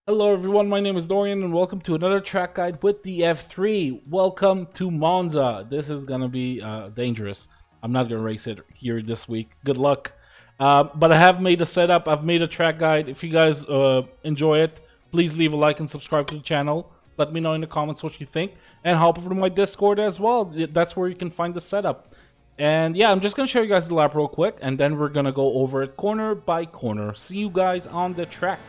Hello everyone, my name is Dorian and welcome to another track guide with the F3. Welcome to Monza. This is gonna be dangerous. I'm not gonna race it here this week. Good luck. But I have made a setup, I've made a track guide. If you guys enjoy it, please leave a like and subscribe to the channel. Let me know in the comments what you think. And hop over to my Discord as well. That's where you can find the setup. And yeah, I'm just gonna show you guys the lap real quick and then we're gonna go over it corner by corner. See you guys on the track.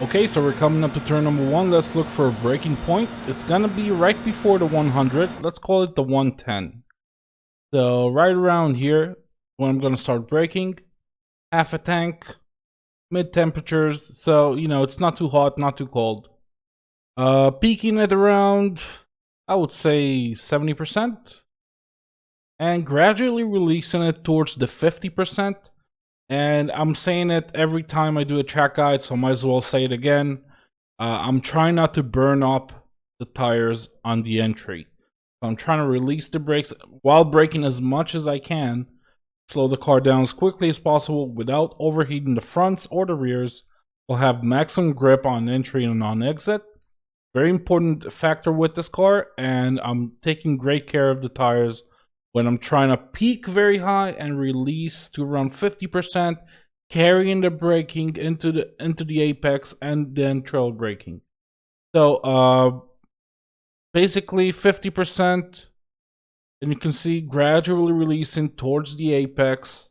Okay, so we're coming up to turn number 1. Let's look for a braking point. It's gonna be right before the 100. Let's call it the 110. So right around here, when I'm gonna start braking, half a tank, mid temperatures. So you know it's not too hot, not too cold. Peaking at around, I would say 70%, and gradually releasing it towards the 50%. And I'm saying it every time I do a track guide, so I might as well say it again. I'm trying not to burn up the tires on the entry. So I'm trying to release the brakes while braking as much as I can. Slow the car down as quickly as possible without overheating the fronts or the rears. We'll have maximum grip on entry and on exit. Very important factor with this car, and I'm taking great care of the tires when I'm trying to peak very high and release to around 50%, carrying the braking into the apex and then trail braking. So basically 50%, and you can see gradually releasing towards the apex,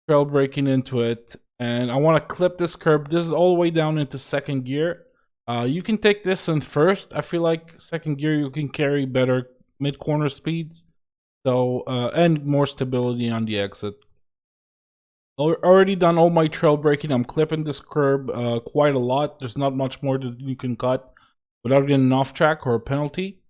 trail braking into it. And I want to clip this curb. This is all the way down into second gear. You can take this in first. I feel like second gear you can carry better mid corner speeds. So, and more stability on the exit. Already done all my trail braking. I'm clipping this curb quite a lot. There's not much more that you can cut without getting an off track or a penalty.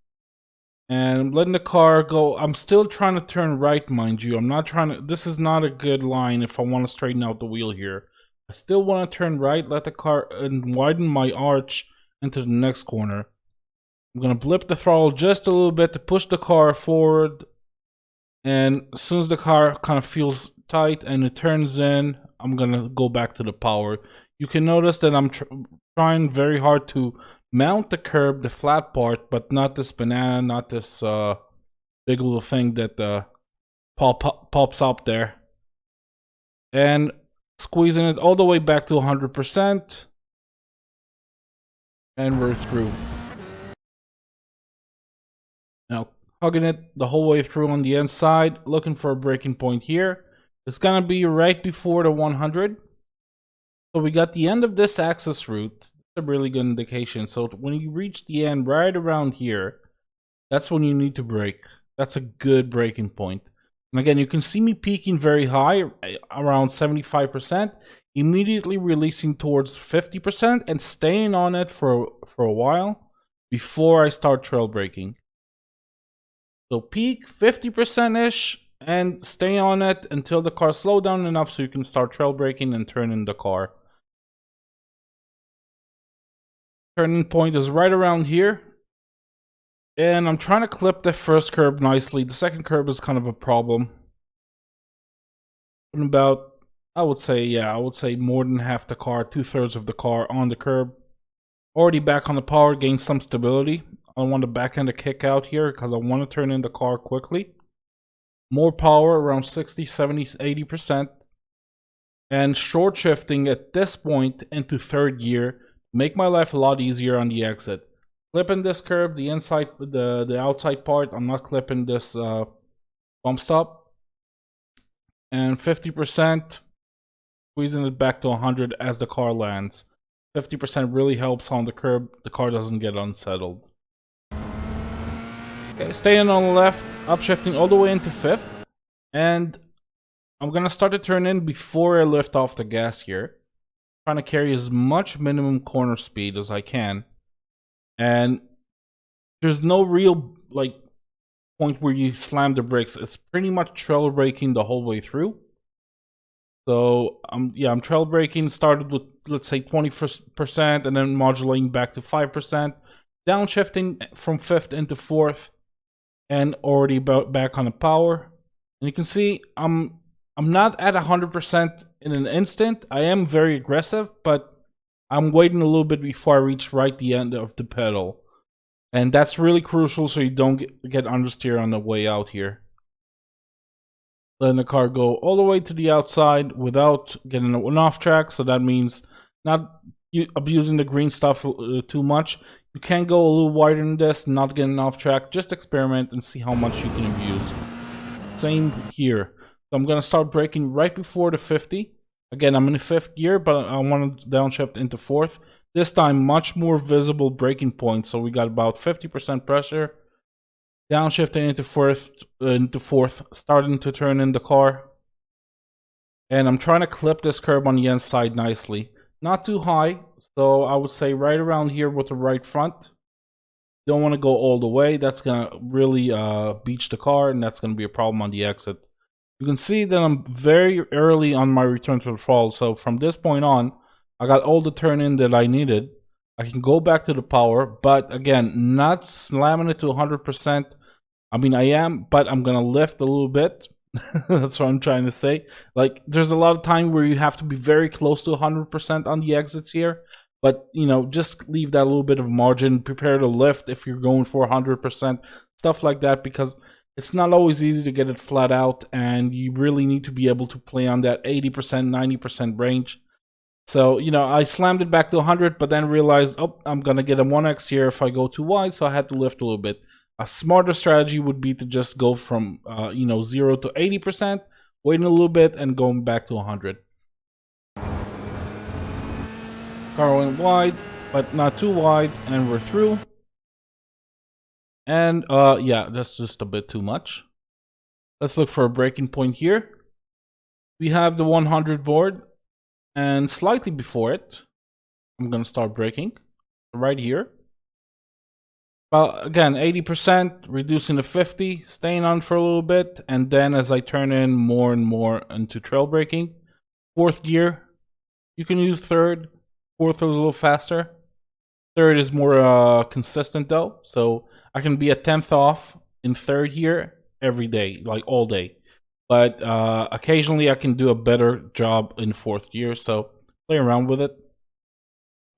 And I'm letting the car go. I'm still trying to turn right, mind you. I'm not trying to, this is not a good line if I want to straighten out the wheel here. I still want to turn right, let the car, and widen my arch into the next corner. I'm going to blip the throttle just a little bit to push the car forward. And as soon as the car kind of feels tight and it turns in, I'm gonna go back to the power. You can notice that I'm trying very hard to mount the curb, the flat part, but not this banana, not this big little thing that pops up there. And squeezing it all the way back to 100%. And we're through. Now, hugging it the whole way through on the inside, looking for a braking point here. It's gonna be right before the 100. So we got the end of this access route. That's a really good indication. So when you reach the end right around here, that's when you need to brake. That's a good braking point. And again, you can see me peaking very high, around 75%, immediately releasing towards 50% and staying on it for a while. before I start trail braking. So peak 50%-ish and stay on it until the car slows down enough so you can start trail braking and turn in the car. Turning point is right around here. And I'm trying to clip the first curb nicely. The second curb is kind of a problem. And about, I would say more than half the car, 2/3 of the car on the curb. Already back on the power, gain some stability. I want the back end to kick out here because I want to turn in the car quickly. More power, around 60, 70, 80%. And short shifting at this point into third gear. Make my life a lot easier on the exit. Clipping this curb, the inside, the outside part. I'm not clipping this bump stop. And 50%, squeezing it back to 100 as the car lands. 50% really helps on the curb. The car doesn't get unsettled. Okay, staying on the left, upshifting all the way into fifth. And I'm gonna start to turn in before I lift off the gas here. Trying to carry as much minimum corner speed as I can. And there's no real point where you slam the brakes. It's pretty much trail braking the whole way through. So I'm trail braking. Started with, let's say, 20% and then modulating back to 5%. Downshifting from fifth into fourth, and already back on the power. And you can see I'm not at 100% in an instant. I am very aggressive, but I'm waiting a little bit before I reach right the end of the pedal. And that's really crucial so you don't get understeer on the way out here. Letting the car go all the way to the outside without getting an off track. So that means not abusing the green stuff too much. You can go a little wider than this, not getting off track. Just experiment and see how much you can abuse. Same here. So I'm going to start braking right before the 50. Again, I'm in the fifth gear, but I want to downshift into fourth. This time, much more visible braking points. So we got about 50% pressure. Downshifting into fourth, starting to turn in the car. And I'm trying to clip this curb on the inside nicely. Not too high, so I would say right around here with the right front. Don't want to go all the way. That's going to really beach the car, and that's going to be a problem on the exit. You can see that I'm very early on my return to the throttle. So from this point on, I got all the turn in that I needed. I can go back to the power, but again, not slamming it to 100%. I mean, I am, but I'm going to lift a little bit. That's what I'm trying to say. Like, there's a lot of time where you have to be very close to 100% on the exits here. But, you know, just leave that little bit of margin. Prepare to lift if you're going for 100%. Stuff like that, because it's not always easy to get it flat out. And you really need to be able to play on that 80%, 90% range. So, you know, I slammed it back to 100, but then realized, oh, I'm going to get a 1x here if I go too wide. So I had to lift a little bit. A smarter strategy would be to just go from, 0 to 80%, waiting a little bit, and going back to 100. Car went wide, but not too wide, and we're through. And, yeah, that's just a bit too much. Let's look for a braking point here. We have the 100 board, and slightly before it, I'm going to start braking right here. Again, 80%, reducing to 50, staying on for a little bit, and then as I turn in more and more into trail braking, fourth gear, you can use third. Fourth is a little faster. Third is more consistent though, so I can be a 10th off in third here every day, like all day. But occasionally I can do a better job in fourth gear, so play around with it.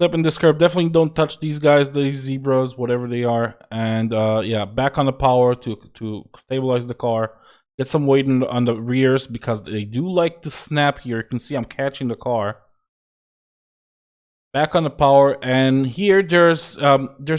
Clipping this curb, definitely don't touch these guys, these zebras, whatever they are. And yeah, back on the power to stabilize the car. Get some weight on the rears because they do like to snap here. You can see I'm catching the car. Back on the power, and here there's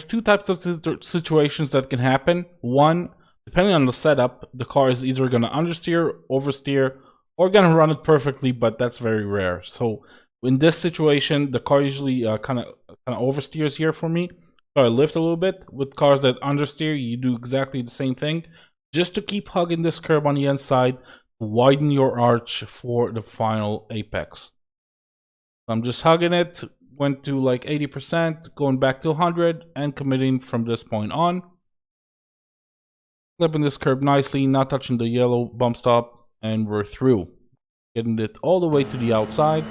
two types of situations that can happen. One, depending on the setup, the car is either going to understeer, oversteer, or going to run it perfectly, but that's very rare. So in this situation, the car usually kind of oversteers here for me. So I lift a little bit. With cars that understeer, you do exactly the same thing. Just to keep hugging this curb on the inside, widen your arch for the final apex. So I'm just hugging it, went to like 80%, going back to 100, and committing from this point on. Clipping this curb nicely, not touching the yellow bump stop, and we're through. Getting it all the way to the outside.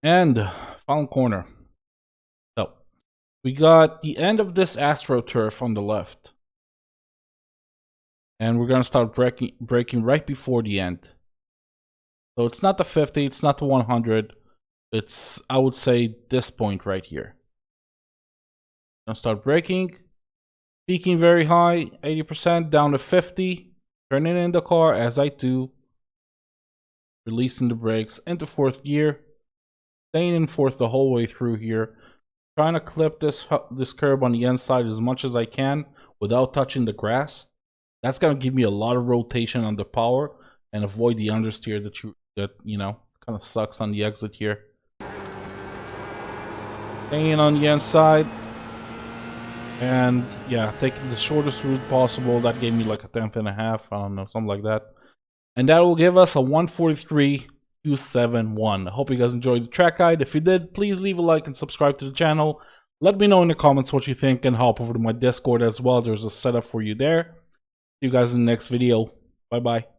And final corner. So, we got the end of this AstroTurf on the left. And we're going to start braking right before the end. So it's not the 50, it's not the 100. It's, I would say, this point right here. Gonna start braking. Peaking very high, 80%, down to 50. Turning in the car as I do. Releasing the brakes into 4th gear. Staying in 4th the whole way through here. Trying to clip this curb on the inside as much as I can without touching the grass. That's gonna give me a lot of rotation on the power and avoid the understeer that you know kind of sucks on the exit here. Staying on the inside. And yeah, taking the shortest route possible. That gave me like a 10th and a half. I don't know, something like that. And that will give us a 143.271. I hope you guys enjoyed the track guide. If you did, please leave a like and subscribe to the channel. Let me know in the comments what you think and hop over to my Discord as well. There's a setup for you there. See you guys in the next video. Bye bye.